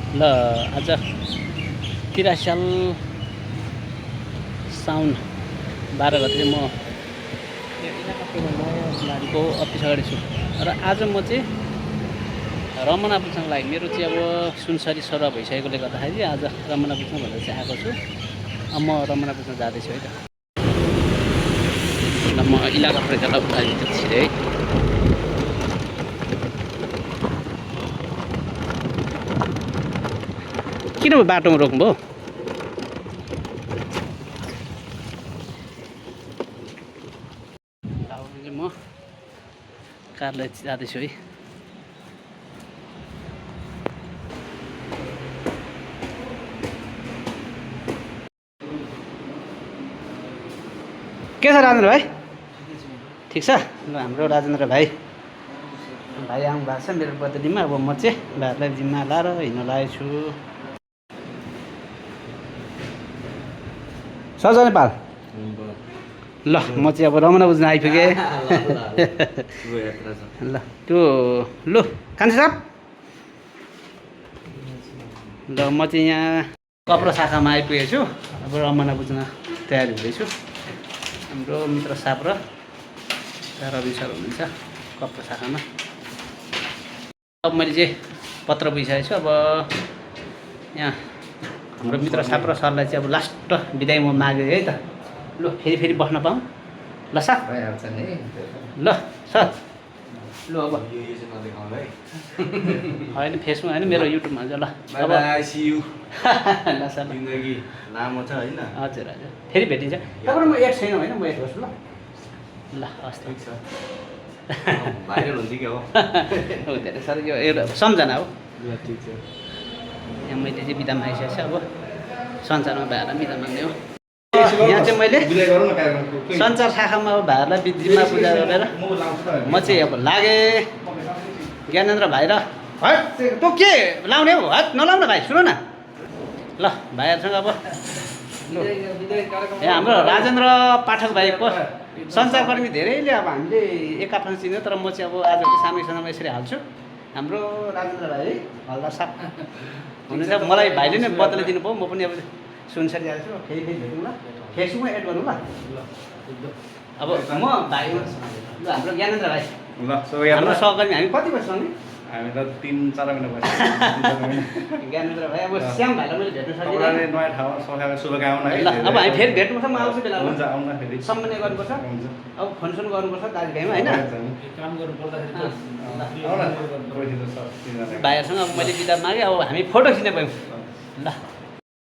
ल आज 83 साल साउन 12 गते म बारीको अफिस अगाडि छु र आज म चाहिँ रमना पुज्नको लागि मेरो चाहिँ अब सुनसरी सरुवा भइसकेकोले गर्दाखेरि आज रमना पुज्न भनेर चाहिँ आएको छु। अब म रमना पुज्न जाँदैछु है त। ल म इलाका प्रकारलाई उठाइदिन्छु छिटै है। किन बाटोमा रोक्नुभयो? म कारलाई जाँदैछु है। के छ राजेन्द्र भाइ? ठिक छ? ल हाम्रो राजेन्द्र भाइ आउनु भएको छ मेरो बदलीमा। अब म चाहिँ भाइहरूलाई जिम्मा लाएर हिँड्न लागेको छु। सज नेपाल ल म चाहिँ अब रमना बुझ्न आइपुगेँ। ल त्यो लु कान्छी साहब ल म चाहिँ यहाँ कपडा शाखामा आइपुगेको छु। अब रमना बुझ्न तयारी हुँदैछु। हाम्रो मित्र साहब र रवि सर हुनुहुन्छ कपडा शाखामा। अब मैले चाहिँ पत्र बुझिसकेको छु। अब यहाँ हाम्रो मित्र साहब र सरलाई चाहिँ अब लास्ट बिदाई म मागेँ है त। लु फेरि बस्न पाऊँ ल सर? भइहाल्छ नि। ल सर लु अब होइन फेसबुक होइन मेरो युट्युबमा हुन्छ। ल अब ल सर जिन्दगी लामो छ होइन? हजुर हजुर फेरि भेटिन्छ। तपाईँ म एड छैन होइन? म एड गर्छु ल। ल हस् ठिक छ। भाइरल हुन्छ कि हो? हुँदैन सर यो एउटा सम्झना हो। ल ठिक छ। यहाँ मैले चाहिँ बिदा मागिसकेको छु। अब संसारमा भाइहरूलाई बिदा माग्ने हो। यहाँ चाहिँ मैले सञ्चार शाखामा अब भाइहरूलाई जिम्मा पूजा गरेर म चाहिँ अब लागेँ। ज्ञानेन्द्र भाइ र तँ के लाउने हो? हात नलाउन भाइ, सुन न ल भाइहरूसँग। अब यहाँ हाम्रो राजेन्द्र पाठक भाइको सञ्चारकर्मी धेरैले अब हामीले एक आपना चिन्यो, तर म चाहिँ अब आजको सामूहिक सभामा यसरी हाल्छु। हाम्रो राजेन्द्र भाइ हल्दार साहब हुनुहुन्छ। मलाई भाइले नै बदला दिनुभयो। म पनि अब सुनसरी जान्छु। फेरि भेटौँ ल। फेसबुकमा एड गरौँ ल। अब म भाइ ल हाम्रो ज्ञानेन्द्र भाइ ल हाम्रो सहकर्मी। हामी कति बजीसम्म? हामी त 3-4 महिना भयो। ज्ञानेन्द्र भाइ अब श्याम भाइलाई मैले भेट्न सकिनँ। नयाँ ठाउँमा सोलेर शुभकामना है। ल अब हामी फेरि भेट्नुपर्छ। म आउँछु बेला। हुन्छ आउनु फेरि। सम्मान गर्नुपर्छ। हुन्छ। अब फोनसोन गर्नुपर्छ दाजुभाइमा होइन? काम गर्नु पर्दाखेरि भाइहरूसँग अब मैले बिदा मागेँ। अब हामी फोटो खिच्न पायौँ ल।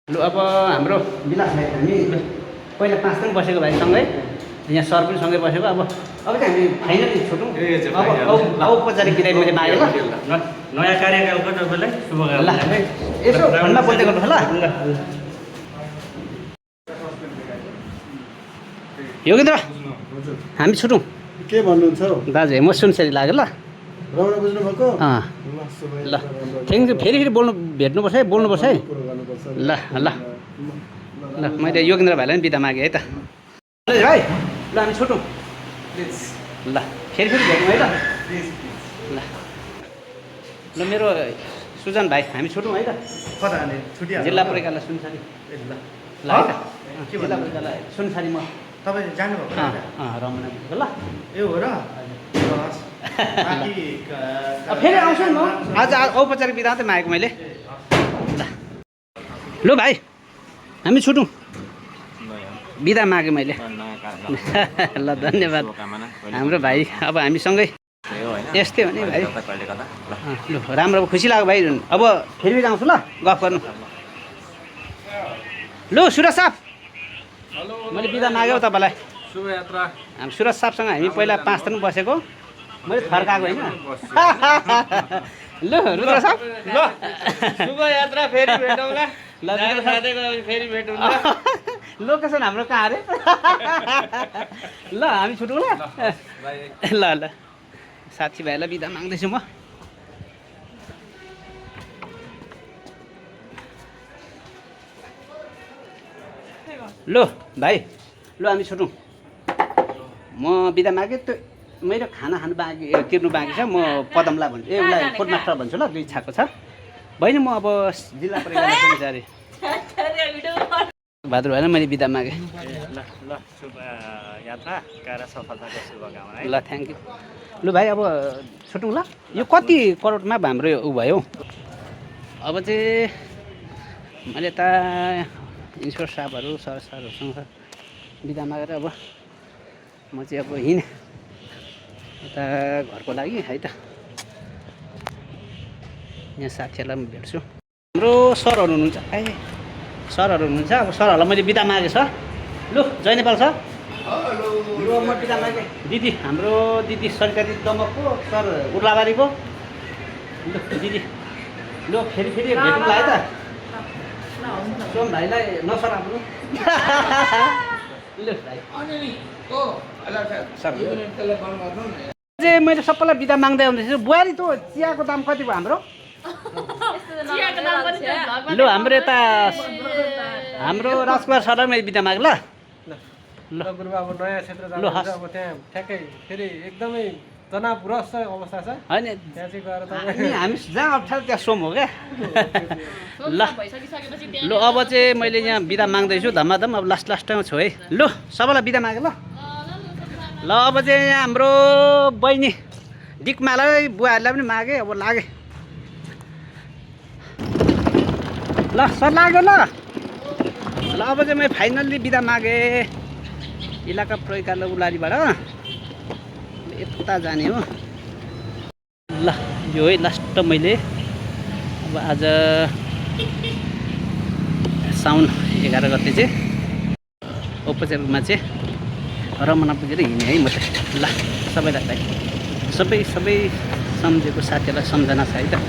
लु अब हाम्रो बिलास भाइ हामी पहिला 5 दिन बसेको भाइसँगै, यहाँ सर पनि सँगै बसेको। अब चाहिँ हामी फाइनली छुटौँ। अब औपचारिक बिदाई मैले मागेँ ल। नयाँ कार्यकालको तपाईँलाई शुभकामना। ल यसो फोनमा बोल्दै गर्नुहोस् ल। योगेन्द्र हामी छुटौँ। के भन्नुहुन्छ हौ दाजु म सुनसरी लाग्यो ल। रमना बुझ्नु भएको? ल थ्याङ्क यू। फेरि भेट्नुपर्छ है, बोल्नुपर्छ है। ल ल ल मैले योगेन्द्र भाइलाई पनि बिदा मागेँ है त। भाइ ल हामी छुटौँ ल। फेरि भेटौँ है त। ल ल मेरो सुजन भाइ हामी छुटौँ है त। कता हाने छुटिहाल्छ? जिल्ला परिकारलाई सुनसरी ल ल है त। जिल्ला परिकारलाई सुनसरी म तपाईँ जानुभएको? रमना बुझ्नु ल। ए हो र? फेरि आउँछु नि म। आज औपचारिक बिदा मात्रै मागेको मैले ल। लु भाइ हामी छुटौँ। बिदा मागेँ मैले। ल धन्यवाद हाम्रो भाइ। अब हामीसँगै यस्तै हो नि भाइ। लु राम्रो खुसी लाग्यो भाइ। अब फेरि आउँछु ल गफ गर्नु। लु सुरज साहब मैले बिदा मागेँ तपाईँलाई। शुभयात्रा। हामी सुरज साहबसँग हामी पहिला 5 दिन बसेको। मैले फर्काएको होइन। लु रुद्र साहब ल शुभयात्रा। फेरि भेटौँला। ल फेरि भेटौँ। लोकेसन हाम्रो कहाँ अरे? ल हामी छुटौँ ल। ल ल साथीभाइलाई बिदा माग्दैछु म। लु भाइ लु हामी छुटौँ। म बिदा मागेँ। त्यो मेरो खाना खानु बाँकी तिर्नु बाँकी छ। म पदमलाई भन्छु, ए उसलाई फुड मास्टर भन्छु ल। 2 छाको छ। बहिनी म अब जिल्ला परिवार कर्मचारी भाद्र भएन मैले बिदा मागेँ। ल ल शुभ यात्रा कार्य सफलताको शुभकामना है। ल थ्याङ्क यू। लु भाइ अब छुटौँ ल। यो कति करोडमा हाम्रो ऊ भयो? अब चाहिँ मैले त इन्सपेक्टर साहबहरू सरहरूसँग बिदा मागेर अब म चाहिँ अब हिँडेँ यता घरको लागि है त। यहाँ साथीहरूलाई पनि भेट्छु। हाम्रो सरहरू हुनुहुन्छ, सरहरू हुनुहुन्छ। अब सरहरूलाई मैले बिदा मागेँ सर। लु जय नेपाल सर। लु म बिदा मागेँ। दिदी हाम्रो दिदी सरकारी दमकको सर उर्लाबारीको। लु दिदी लु फेरि भेटौँला है त। सोम भाइलाई नसराप्नु। लु भाइ चाहिँ मैले सबैलाई बिदा माग्दै आउँदैछु। बुहारी त चियाको दाम कति भयो हाम्रो? लु हाम्रो यता हाम्रो राजकुमार सरलाई मैले बिदा माग ल। ल गुरु अब नयाँ क्षेत्र ल, हस्। जानु अब त्यहाँ ठ्याक्कै फेरि एकदमै तनावग्रस्त अवस्था छ। होइन त्यहाँ चाहिँ गएर अनि हामी जहाँ अप्ठ्यारो त्यहाँ सोम हो क्या। ल लु अब चाहिँ मैले यहाँ बिदा माग्दैछु धमाधम। अब लास्टमा छु है। लु सबैलाई बिदा मागेँ ल। ल अब चाहिँ यहाँ हाम्रो बहिनी डिकमालाई बुवाहरूलाई पनि मागेँ। अब लागेँ ल सर लाग्यो ल। ल अब चाहिँ मैले फाइनल्ली बिदा मागेँ इलाका प्रयोगकाल उलारीबाट। यता जाने हो। ल यो है लास्ट मैले अब आज साउन 11 गते चाहिँ औपचारिक रूपमा चाहिँ रमना पुगेर हिँडेँ है म चाहिँ। ल सबैलाई सबै सम्झेको साथीहरूलाई सम्झना छ है त।